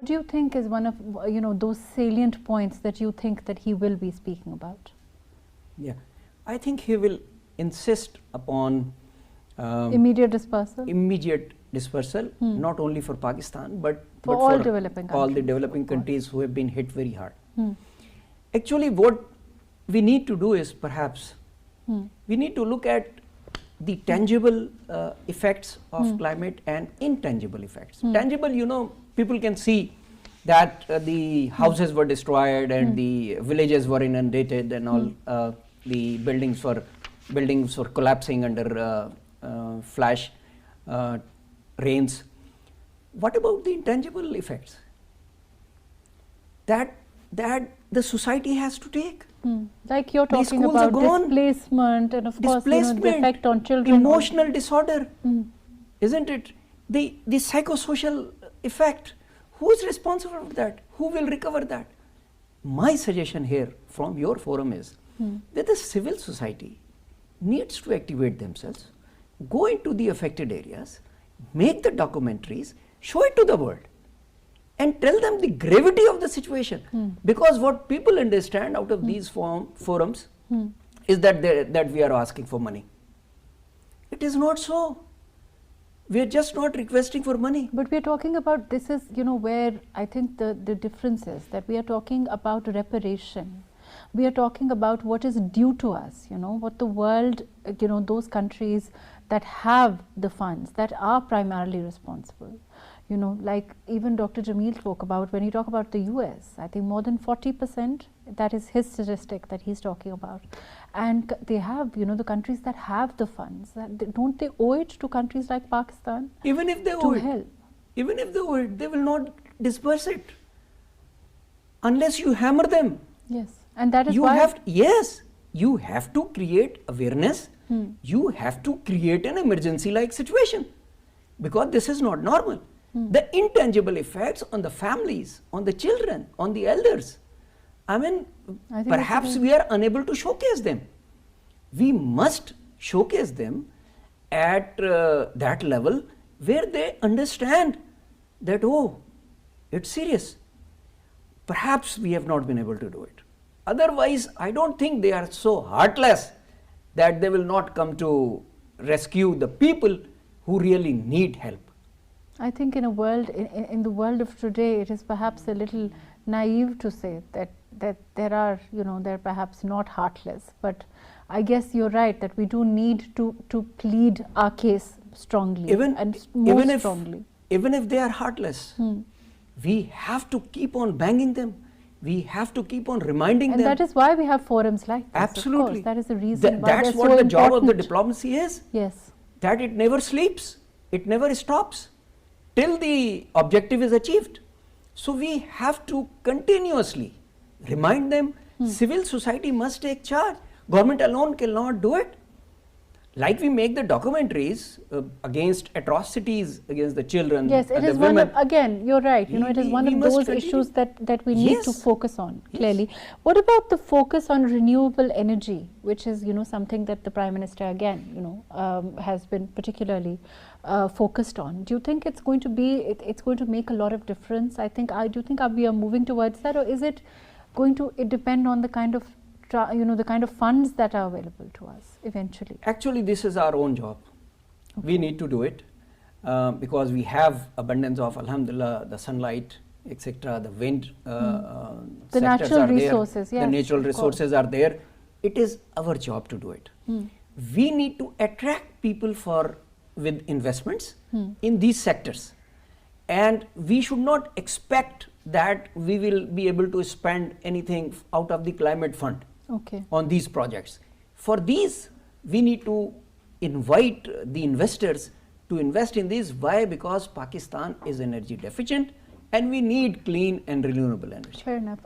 What do you think is one of those salient points that you think that he will be speaking about? Yeah, I think he will insist upon immediate dispersal. Not only for Pakistan but for all developing countries. All the developing countries who have been hit very hard. Actually, what we need to do is perhaps we need to look at the tangible effects of climate and intangible effects. Tangible, people can see that the houses were destroyed and the villages were inundated and all the buildings were collapsing under flash rains. What about the intangible effects that the society has to take? Like you're talking about displacement and of course the effect on children. Emotional disorder, isn't it? The psychosocial effect. Who is responsible for that? Who will recover that? My suggestion here from your forum is that the civil society needs to activate themselves, go into the affected areas, make the documentaries, show it to the world and tell them the gravity of the situation. Because what people understand out of these forums is that we are asking for money. It is not so. We are just not requesting for money. But we are talking about, this is where I think the difference is, that we are talking about reparation. We are talking about what is due to us, what the world, those countries that have the funds, that are primarily responsible. Like even Dr. Jameel spoke about, when he talked about the US, I think more than 40%, that is his statistic that he's talking about. And they have, the countries that have the funds, don't they owe it to countries like Pakistan? Even if they owe it, even if they owe it, they will not disperse it unless you hammer them. Yes, and that is why you have to create awareness. You have to create an emergency-like situation, because this is not normal. The intangible effects on the families, on the children, on the elders, I mean, perhaps we are unable to showcase them. We must showcase them at that level where they understand that, oh, it's serious. Perhaps we have not been able to do it. Otherwise, I don't think they are so heartless that they will not come to rescue the people who really need help. I think in a world, in the world of today, it is perhaps a little naive to say that there are, they're perhaps not heartless. But I guess you're right that we do need to plead our case strongly strongly. Even if they are heartless, we have to keep on banging them. We have to keep on reminding them. And that is why we have forums like this. Absolutely. Of course. That is the reason why that's what the job of the diplomacy is. Yes. That it never sleeps. It never stops till the objective is achieved. So we have to continuously remind them. Civil society must take charge. Government alone cannot do it. Like we make the documentaries against atrocities against the children. Yes, it is one of, again, you're right, it is one of those issues that we need to focus on, clearly. What about the focus on renewable energy, which is, something that the Prime Minister, again, has been particularly focused on? Do you think it's going to be, it's going to make a lot of difference? Do you think we are moving towards that, or is it going to depend on the kind of the kind of funds that are available to us eventually? Actually, this is our own job. We need to do it because we have abundance of, alhamdulillah, the sunlight, etc., the wind the natural resources, the natural resources are there. It is our job to do it. We need to attract people with investments in these sectors, and we should not expect that we will be able to spend anything out of the climate fund on these projects. For these, we need to invite the investors to invest in these. Why? Because Pakistan is energy deficient and we need clean and renewable energy. Fair enough.